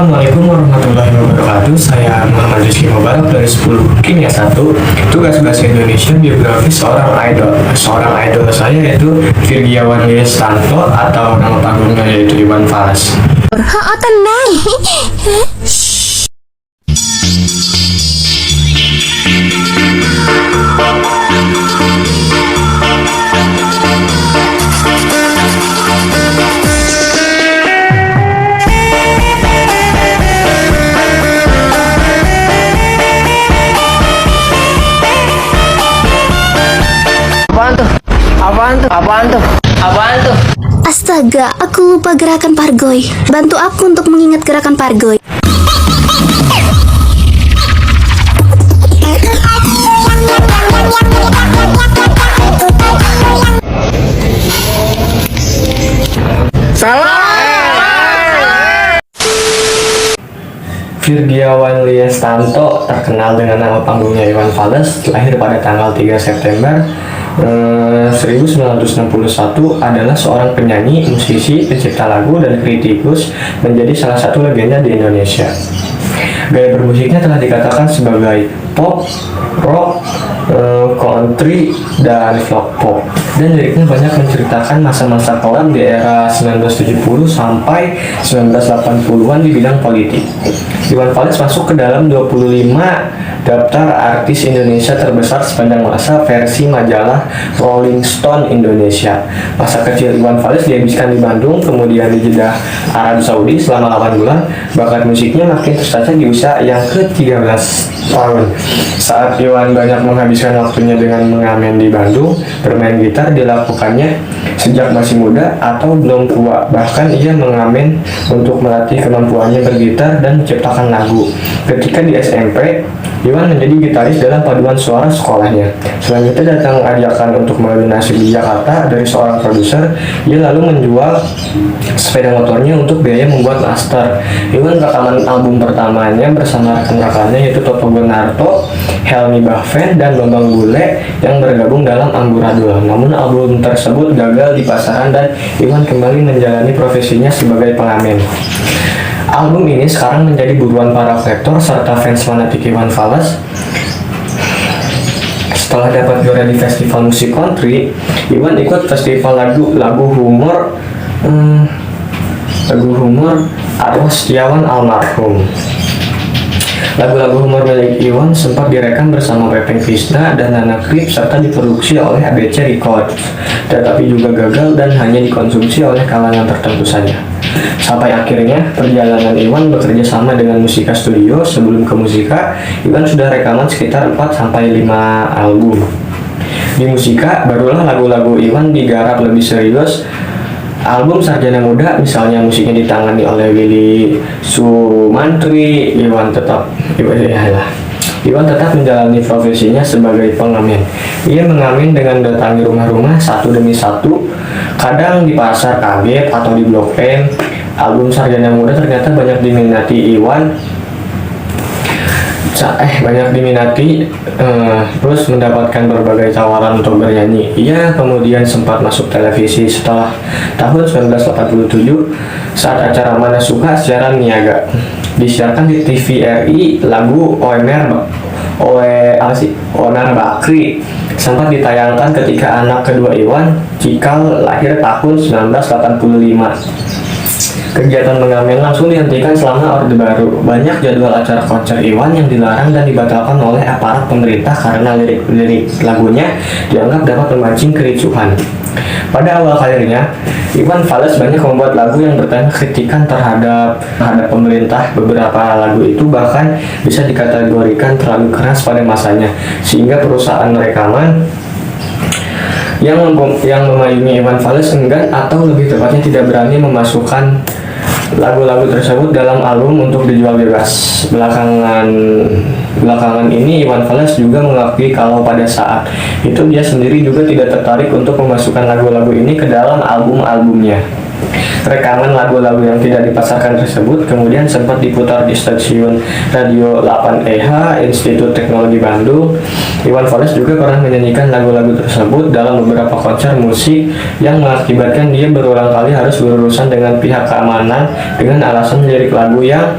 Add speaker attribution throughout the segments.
Speaker 1: Assalamualaikum warahmatullahi wabarakatuh. Saya Muhammad Rizky Mubarak dari 10 Kimia 1. Tugas bahasa Indonesia biografi seorang idol. Seorang idol saya yaitu Virgiawan Liestanto atau nama panggungnya yaitu Iwan Fals.
Speaker 2: Tenang.
Speaker 3: Apaan tuh?
Speaker 2: Astaga, aku lupa gerakan Pargoy. Bantu aku untuk mengingat gerakan Pargoy.
Speaker 1: Virgiawan Liestanto, terkenal dengan nama panggungnya Iwan Fals, lahir pada tanggal 3 September 1961, adalah seorang penyanyi, musisi, pencipta lagu, dan kritikus, menjadi salah satu legenda di Indonesia. Gaya bermusiknya telah dikatakan sebagai pop, rock, country, dan folk pop. Dan liriknya banyak menceritakan masa-masa kelam di era 1970 sampai 1980-an di bidang politik. Iwan Fals masuk ke dalam 25 daftar artis Indonesia terbesar sepanjang masa versi majalah Rolling Stone Indonesia. Masa kecil Iwan Fals dihabiskan di Bandung, kemudian di Jeddah, Arab Saudi selama 8 bulan. Bakat musiknya makin tercatat di usia yang ke-13 tahun. Saat Iwan banyak menghabiskan waktunya dengan mengamen di Bandung, bermain gitar dilakukannya sejak masih muda atau belum tua. Bahkan ia mengamen untuk melatih kemampuannya bergitar dan menciptakan lagu. Ketika di SMP, Iwan menjadi gitaris dalam paduan suara sekolahnya. Selanjutnya datang ajakan untuk mengadu nasib di Jakarta dari seorang produser. Ia lalu menjual sepeda motornya untuk biaya membuat master. Iwan rekaman album pertamanya bersama rekan-rekannya yaitu Toto Gonarto, Helmy Bahven, dan Bambang Bule yang bergabung dalam Amburadul. Namun album tersebut gagal di pasaran dan Iwan kembali menjalani profesinya sebagai pengamen. Album ini sekarang menjadi buruan para kolektor serta fans fanatik Iwan Fals. Setelah dapat juara di festival musik country, Iwan ikut festival lagu humor Arwah Setiawan Almarhum. Lagu-lagu humor milik Iwan sempat direkam bersama Pepeng Krishna dan Nana Krip serta diproduksi oleh ABC Records, tetapi juga gagal dan hanya dikonsumsi oleh kalangan tertentu saja. Sampai akhirnya perjalanan Iwan bekerja sama dengan Musika Studio. Sebelum ke Musika, Iwan sudah rekaman sekitar 4-5 album. Di Musika, barulah lagu-lagu Iwan digarap lebih serius. Album Sarjana Muda misalnya musiknya ditangani oleh Willy Sumantri. Iwan tetap menjalani profesinya sebagai pengamen. Ia mengamen dengan datangi rumah-rumah satu demi satu, kadang di pasar kaget atau di Blok M. Album Sarjana Muda ternyata banyak diminati Iwan. Terus mendapatkan berbagai tawaran untuk bernyanyi. Ia kemudian sempat masuk televisi setelah tahun 1987 saat acara Mana Suka siaran niaga disiarkan di TVRI. Lagu Onar Bakri sempat ditayangkan ketika anak kedua Iwan, Cikal, lahir tahun 1985. Kegiatan mengamen langsung dihentikan selama Orde Baru. Banyak jadwal acara konser Iwan yang dilarang dan dibatalkan oleh aparat pemerintah karena lirik lagunya dianggap dapat memancing kericuhan. Pada awal karirnya, Iwan Fals banyak membuat lagu yang bertema kritikan terhadap pemerintah. Beberapa lagu itu bahkan bisa dikategorikan terlalu keras pada masanya, sehingga perusahaan rekaman yang memayungi Iwan Fals enggan atau lebih tepatnya tidak berani memasukkan lagu-lagu tersebut dalam album untuk dijual bebas. Belakangan ini Iwan Fals juga mengakui kalau pada saat itu dia sendiri juga tidak tertarik untuk memasukkan lagu-lagu ini ke dalam album-albumnya. Rekaman lagu-lagu yang tidak dipasarkan tersebut kemudian sempat diputar di stasiun Radio 8EH Institut Teknologi Bandung. Iwan Fals juga pernah menyanyikan lagu-lagu tersebut dalam beberapa konser musik yang mengakibatkan dia berulang kali harus berurusan dengan pihak keamanan dengan alasan lirik lagu yang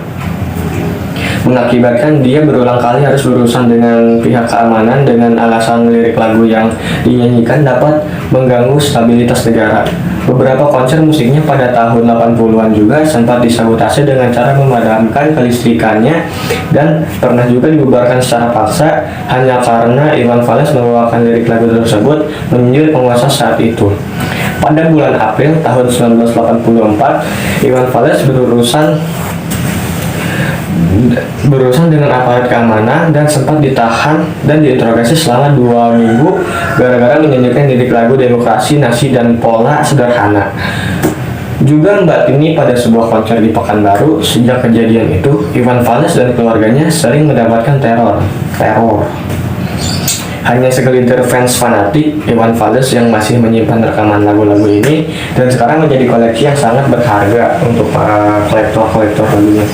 Speaker 1: mengakibatkan dia berulang kali harus berurusan dengan pihak keamanan dengan alasan lirik lagu yang dinyanyikan dapat mengganggu stabilitas negara. Beberapa konser musiknya pada tahun 80-an juga sempat disabotase dengan cara memadamkan kelistrikannya dan pernah juga dibubarkan secara paksa hanya karena Iwan Fals membawakan lirik lagu tersebut menyindir penguasa saat itu. Pada bulan April tahun 1984, Iwan Fals berurusan dengan aparat keamanan dan sempat ditahan dan diinterogasi selama 2 minggu gara-gara menyanyikan lirik lagu Demokrasi, Nasi, dan Pola Sederhana. Juga membatini pada sebuah konser di Pekanbaru. Sejak kejadian itu, Iwan Fals dan keluarganya sering mendapatkan teror. Hanya segelintir fans fanatik Iwan Fals yang masih menyimpan rekaman lagu-lagu ini dan sekarang menjadi koleksi yang sangat berharga untuk para kolektor lagunya.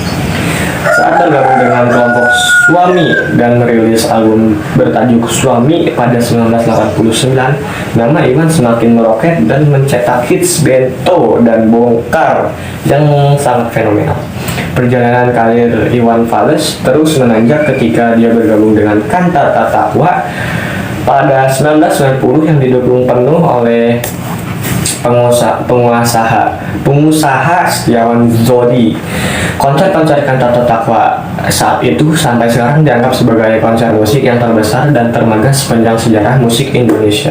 Speaker 1: Saat bergabung dengan kelompok Suami dan merilis album bertajuk Suami pada 1989, nama Iwan semakin meroket dan mencetak hits Bento dan Bongkar yang sangat fenomenal. Perjalanan karir Iwan Fals terus menanjak ketika dia bergabung dengan Kantata Takwa pada 1990 yang didukung penuh oleh pengusaha Setiawan Zodi. Konser-konser Kantata Takwa saat itu sampai sekarang dianggap sebagai konser musik yang terbesar dan termegah sepanjang sejarah musik Indonesia.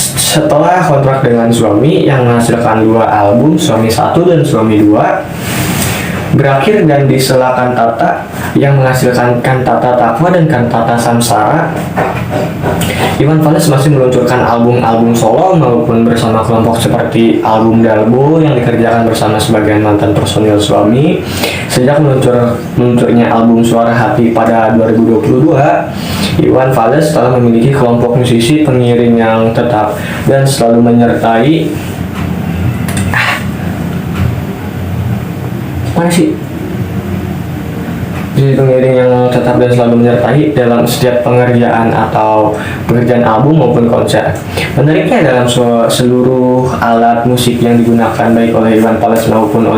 Speaker 1: Setelah kontrak dengan Suami yang menghasilkan 2 album, Suami 1 dan Suami 2, berakhir dan disela Kantata yang menghasilkan Kantata Takwa dan Kantata Samsara, Iwan Fals masih meluncurkan album-album solo maupun bersama kelompok seperti album Dalbo yang dikerjakan bersama sebagian mantan personil Suami. Sejak meluncurnya album Suara Hati pada 2022, Iwan Fals telah memiliki kelompok musisi pengiring yang tetap dan selalu menyertai pengiring yang tetap dan selalu menyertai dalam setiap pengerjaan album maupun konser. Menariknya dalam seluruh alat musik yang digunakan baik oleh Iwan Fals maupun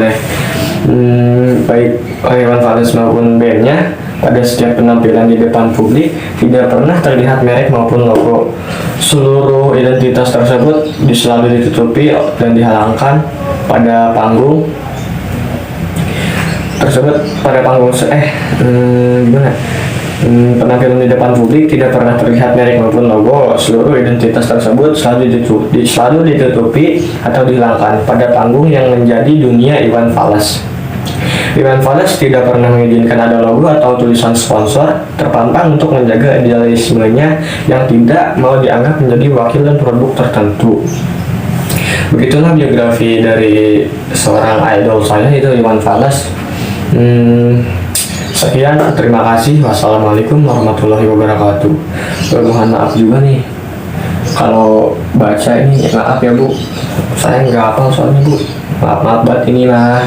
Speaker 1: bandnya, pada setiap penampilan di depan publik tidak pernah terlihat merek maupun logo. Seluruh identitas tersebut selalu ditutupi dan dihalangkan pada panggung tersebut. Penampilan di depan publik tidak pernah terlihat merek maupun logo. Seluruh identitas tersebut selalu ditutupi atau dihilangkan pada panggung yang menjadi dunia Iwan Fals. Iwan Fals tidak pernah mengizinkan ada logo atau tulisan sponsor terpampang untuk menjaga idealismenya yang tidak mau dianggap menjadi wakil dan produk tertentu. Begitulah biografi dari seorang idol saya, itu Iwan Fals. Sekian, terima kasih. Wassalamualaikum warahmatullahi wabarakatuh. Mohon maaf juga nih kalau baca ini, maaf ya Bu, saya nggak hafal soalnya Bu, maaf banget ini lah.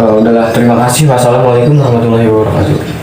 Speaker 1: Udahlah, terima kasih. Wassalamualaikum warahmatullahi wabarakatuh.